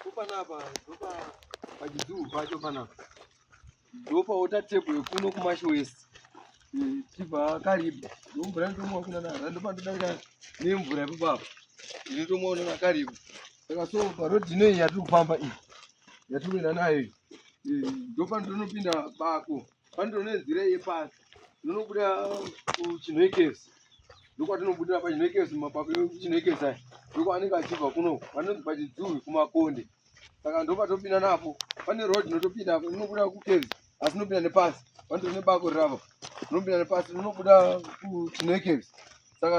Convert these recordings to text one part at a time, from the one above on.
Kupanapa ndopa pachidhuu pacho panapa ndopa wota table kuno kumashi west chibva karibu ndomvura ndomwa kuna nara ndopa ndodarika nemvura ipapa inotomwaona na karibu saka so parodhi inoyi yatiri kufamba iyi yatiri kuenda nayo ndopa ndonopinda bako pandone nzira yepasi ndonobuda kuchinhoekezi ndokwatinobudira pachinhoekezi mumabako ekuchinhoekezi aya ndokwaanenge achibva kuno vanonzi pachidhuu kumakonde saka ndopatopinda napo pane road inotopinda apo inobuda kukezi asi inopinda nepasi pandone bako rirapa rinopinda nepasi rinobuda kuchinhoekezi saka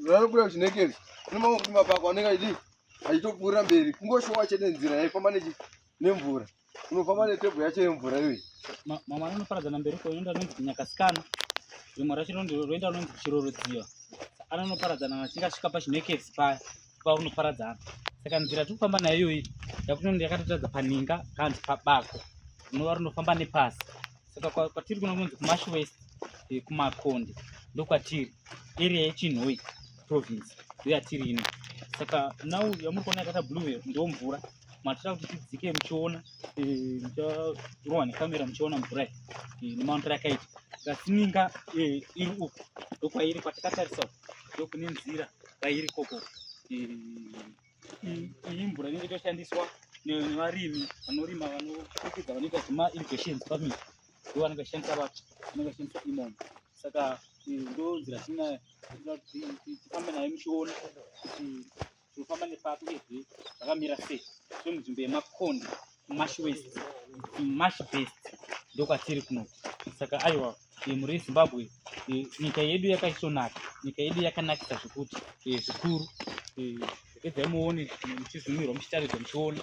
ranobuda kuchinhoekezi inomaona kuti mabako anenge achitopfuurira mberi kungoshowa chete nzira yaifamba nemvura unofamba netebho yacho yemvura iyoyi mama anoparadzana mberi koenda nonzi nyakasikana rimwe racho roenda nonzi chirorodziva anoparadzana achingasvika pachinhoekezi paya paunoparadzana saka nzira tiri kufamba nayo iyoyi yakuti yakatotadza paninga kanzi pabako rinova rinofamba nepasi saka kwatiri kuno kunonzi kumashi west kumakonde ndokwatiri area yechinhoi province ndoyatiri ino saka nau yamuri kuona yakata blue ndo mvura matira kuti tidzike muchiona mucharohwa nekamera muchiona mvura nemaonero yakaita ngasininga iri uku ndokwairi kwatakatarisa ndokune nzira kwairi koko iyi mvura inenge toshandiswa nevarimi vanorima vanokukidza vanoita zvima-irrigations farming ndo vanenge vachishandisa vacho vanenge vachishandisa imomo saka ndo nzira tina tifambe nayo muchiona kuti tirikufamba nepapo uyezve zvakamira sei so munzvimbo yemakonde mumashi west mumashi best ndokwatiri kuno saka aiwa muri Zimbabwe nyika yedu yakaisonaka nyika yedu yakanakisa zvekuti zvikuru edzai muone muchizumirwa muchitaridzwa muchiona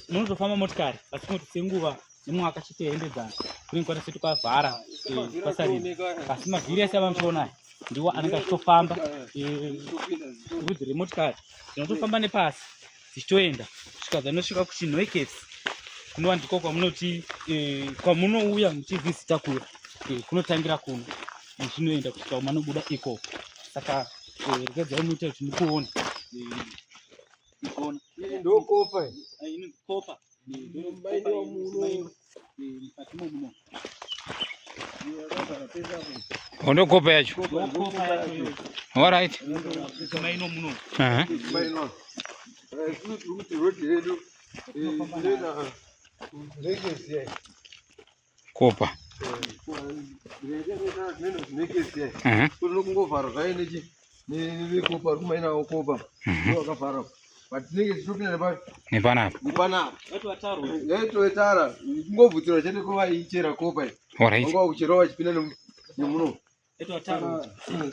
munotofamba motikari asi kuti senguva nemwaka chitoendedzana kune nguva tese tukavhara pasariri asi mavhiri ese ava muchiona aya ndiwo anenge achitofamba rudzi remotikari dzinotofamba nepasi dzichitoenda kusvika dzanosvika kuchinhoekezi kunova ndiko kwamunoti kwamunouya muchivhizita kuyo kunotangira kuno muchinoenda kusvika kumanobuda ikoko saka regedzai muite kuti mukuona mukuona ndokopa inonzi kopa Ondo kopa yacho. All right. Maino muno. maino kuti road yedu ina negesi yayi Kopa. kunongovhara zvaine nevekopa rikumainawo kopa wakavhara but tinenge tichitopinda nepanapa yaitovetara kungobvutsira chete kovaichera kopa vanga kuchera vachipinda nemuno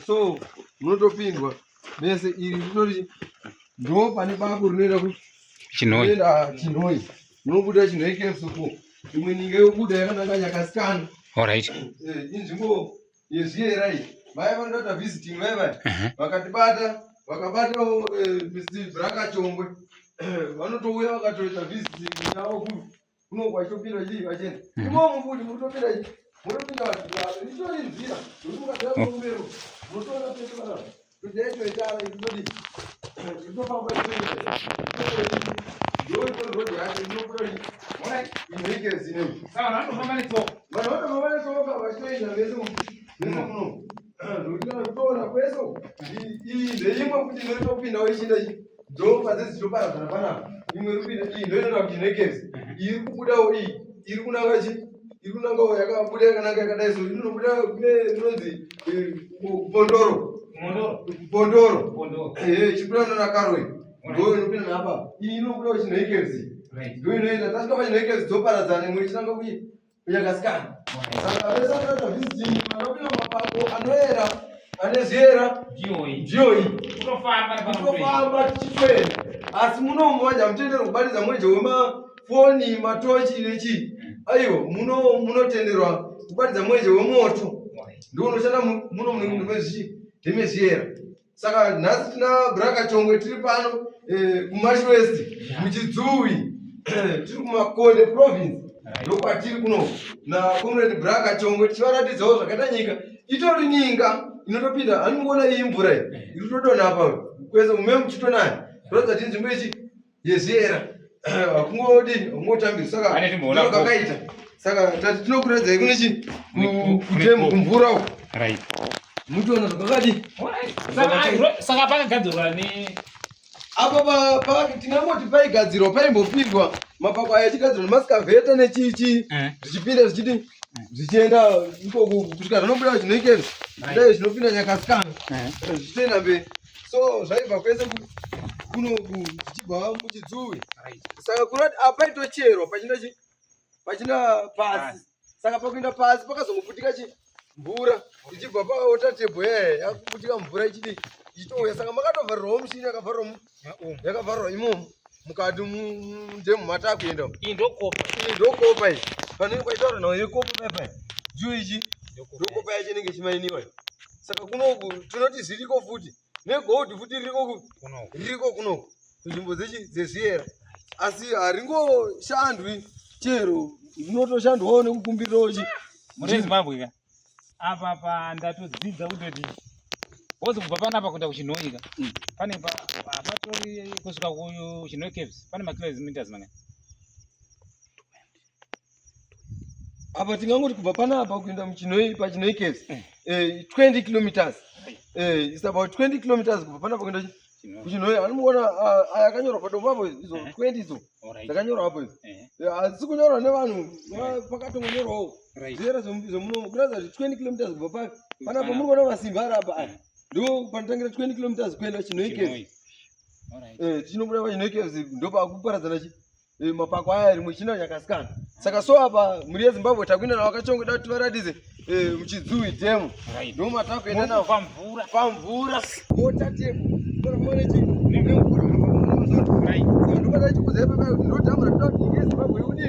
so munotopindwa mese iri rinoti ndo pane bako rinoenda chinhoi munobuda chinhoikesuko imwe ninga yobuda yakananga nyakasikana inzvimbo yezviera iyi vaya vanoita visiting vaivai vakatibata vakabatawo Mr. Brakachongwe vanotouya vakatoita visiting yavo kuno kwachitopinda chii vachenda imomo kuti mutopinda mutopinda itori nzira uri mukagara kumbero munotoona pese vanava kuti yaitoitara irinodi rinofamba ndoitorodi yacho inobuda inhoekezi nei saka vanotofamba netsoka vanhu vanotofamba netsoka vachitoenda vese muno ndokutina kutoona kweso iyi ndeimwe kuti inotopindawo ichienda ndo padze dzichoparadzana panapa imwe irikupinda iyi ndoinoenda kuchinhoekezi iri kubudawo iyi iri kunanga chi iri kunangawo yakabuda yakananga yakadai so inonobuda kune inonzi pondoro chibuda nona karwe ndo inopinda napa iyi inobudawo chinhoekezi ndo inoenda tasvika pachinhoekezi dzoparadzana imwe ichinanga kunyakasikana saka vese vanoita visiting vanopinda mumapako anoera ane zviera njiyoyi kutofamba tichitoenda asi munomu vanja mutenderwa kubatidza mweje wemafoni matochi nechii aiwa munotenderwa kubatidza mweje wemoto ndo unoshanda muno ndemezviera saka nhasi tina Brakachongwe tiri pano kumashi west muchidzuwi tiri kumakonde province ndokwatiri kuno naComrade Brakachongwe tichivaratidzawo zvakaita nyika itori ninga inotopinda haningoona iyi mvura iyi iri kutodonha apa kwese mume muchitonaya zvoratidza kuti nzvimbo ichi yezviera kungodi umotambira saka Anetimbona kakaita saka tinokuredzai kune chi kutemo kumvura uko right mutoona zvakakadi saka pakagadzirwa ne apa tingamoti paigadzirwa paimbopindwa mapako aya achigadzirwa nemasikavheta nechichi zvichipinda zvichiti zvichienda ikoko kusvika zvinobuda zvinoikeni kudai zvinopinda nyakasikana zvichitoenda mberi so zvaibva kwese kunoku zvichibva muchidzuwe saka kunoti apaitocherwa pachina pasi saka pakuenda pasi pakazongoputika mvura ichibva paotatebho yakuputika mvura ichiti ichitouya saka makatovharirwawo mushini yakavharirwa imomo mukati ndemu mata kuenda ndokopa iyi panenge paitaura nhau yekopa paipai juu ichi ndokopa yacho inenge ichimainiwa saka kunoku tinoti zviriko futi negold futi ririko kunoku kunzvimbo dzezviyera asi haringoshandwi chero rinotoshandwawo nekukumbirirawo murezimbabwe ka apa pandatodzidza kutoti wozi kubva panapa kuenda kuchinhoika pane patori kusvika kuchinhoi caves pane makilometers mangani apa tingangoti kubva panapa kuenda pachinhoi caves 20 kilometers it's about 20 kilometers kubva panapa kuenda kuchinhoi anomuona aya akanyorwa padombo apo izo 20 idzo dzakanyorwa apo izo hadzisi kunyorwa nevanhu pakatongonyorwawo zviera zvemunomo kuratidza kuti 20 kilometers kubva pake panapa muri kuona masimba ari apa ndo panotangira 20 kilometers kuenda chinhoi caves tichinobuda pachinhoi caves ndopakuparadzana mapako aya rimwe china nyakasikana saka so apa mhuri yezimbabwe takuenda navo kachongoda kuti tivaratidze muchidzui demo ndo matakuenda navo pamvura otatebo ndobata chikuzai papai kuti ndodhamura toda kuti nyika yezimbabwe ikudini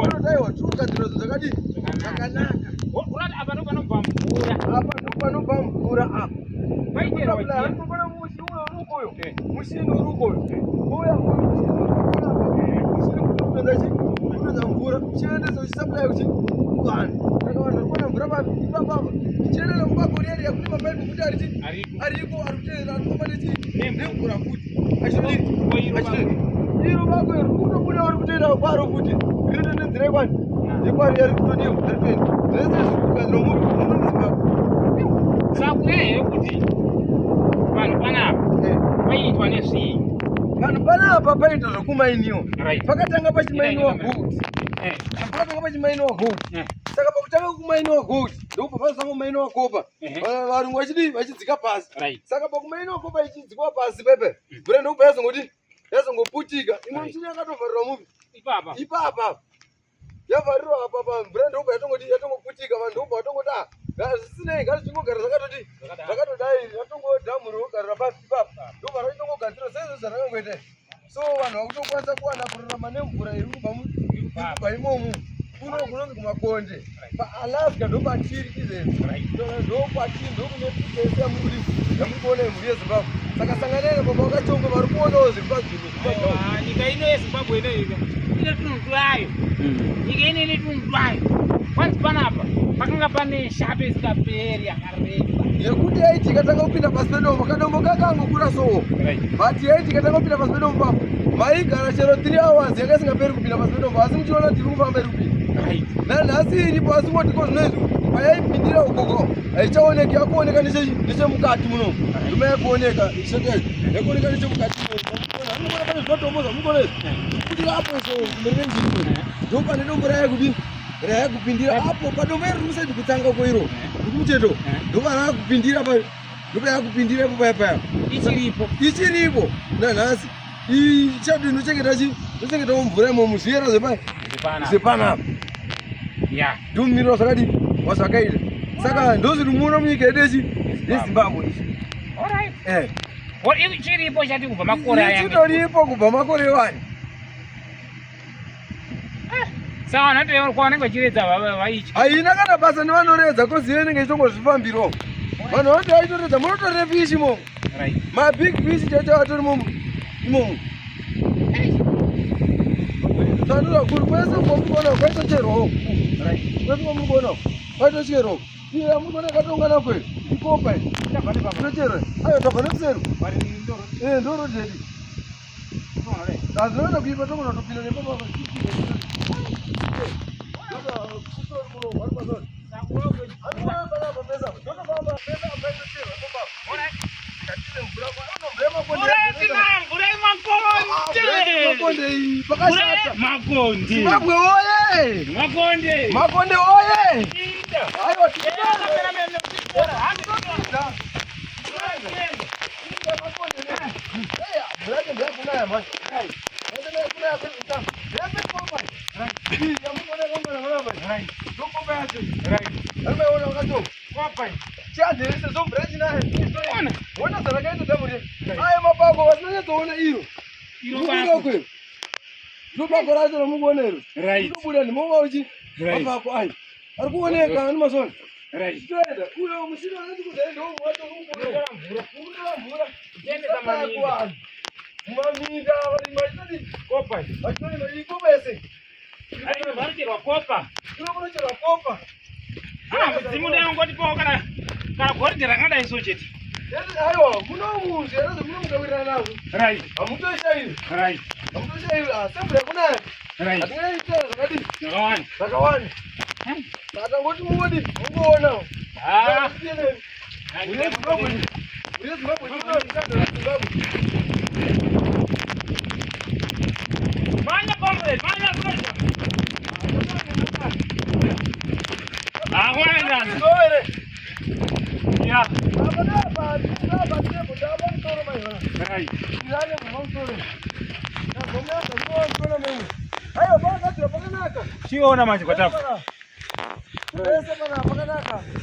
inotaiwa tiugadzira zvo zvakadini zvakanaka apa ndopanobva mvura apa anokona mushi urukoyo mushini urukoyo uya kutoza mvura uchiendesa uchisaplai uchi kuvanhu saka vanhu varikuona mvura ipapapa ichiendera mubagorieri yakuti mapaipi kuti ariko ari kuteerera anofamba nemvura futi iro bako iri kutobuda vari kutoenda kwaro futi rinotendenzira kwani yekwari yari kutodiwa zaripeni zvese zvikugadzira muzimbabwe sakuya here kuti vanhu panapa paitwa nezvii vanhu panapa paita zvokumainiwa pakatanga pachimainiwa gold saka pakutanga kumainiwa gold ndokubva pazosangomainiwa kopa varungu vachidzika pasi saka pakumainiwa kopa ichidzikwa pasi pepe mvura ndokubva yazongoputika imwe michini yakatovharirwa muvi ipapa yavharirwa apa mvura ndokubva yatongoputika vanhu ndokubva vatongoti zvisinei ngazvichingogara zvakatodai yatongodhamurwa kugarira pasi ipapa ndobva rachitongogadzira saizvo zvarangangoita so vanhu vakutokwanisa kuwana kurarama nemvura iri kubva imomo kuno kunonzi kumakonde paalaska ndopatiri izvezvi ndokwatiri ndokunepikesi yamuri yamurikuona imhuri yezimbabwe saka sanganai napapa vakachonga vari kuonawo zviri pazvinhu nyika ino yezimbabwe inoika ine tunhu twayo nyika ino ine tunhu twayo kwanzi panapa pakanga pane shape isikaperi yakareba yekuti yaiti ikatanga kupinda pasi pedombo kadombo kakangokura sowo but yaiti ikatanga kupinda pasi pedombo papo maigara chero 3 hours yanga isingaperi kupinda pasi pedombo asi muchiona tiri kufamba iri kupinda nanhasi iripo asi ngotiko zvinoizvo payaipindira ukoko haichaoneki yakuoneka nechemukati munomu nduma yakuoneka yakuoneka nechemukati munomu pane zvimatombo zvamunoona izvi kuti apo so mberi nenjiri ndopane dombo rayakudini rayakupindira apo padombo iri rimusaidi kutanga koiro rikumucheto ndopa rakupindira ndopa yakupindira ipo payapaya ichiripo nanhasi ichadini nochengetawo mvura imomo zviyera zvepanapa ndomumiriro zvakadini wazvakaita saka ndozviri muno munyika yedu yezimbabwe ichiripo chati kubva makore ichitoripo kubva makore 1 saka vanhu vatoyauri kwavanenge vachiredza vaichi haina kana basa nevanoredza kozive inenge ichitongozvifambirawo vanhu vanoti vaitoredza munotorire fishi imomo mabig fishi chacho atori imomo zvandoza kuri kwese kwamurikuonawo kwaitocherwawo kwese kwamurikuonawo kwaitocherwawo iya murikuona katongana kweri ikopa inocherwa ayo tabva nekuseri ndorodedi Azona kuipa tomo na tupila nepo baba. Makonde oye! Ayo Siona maji kwa tafu.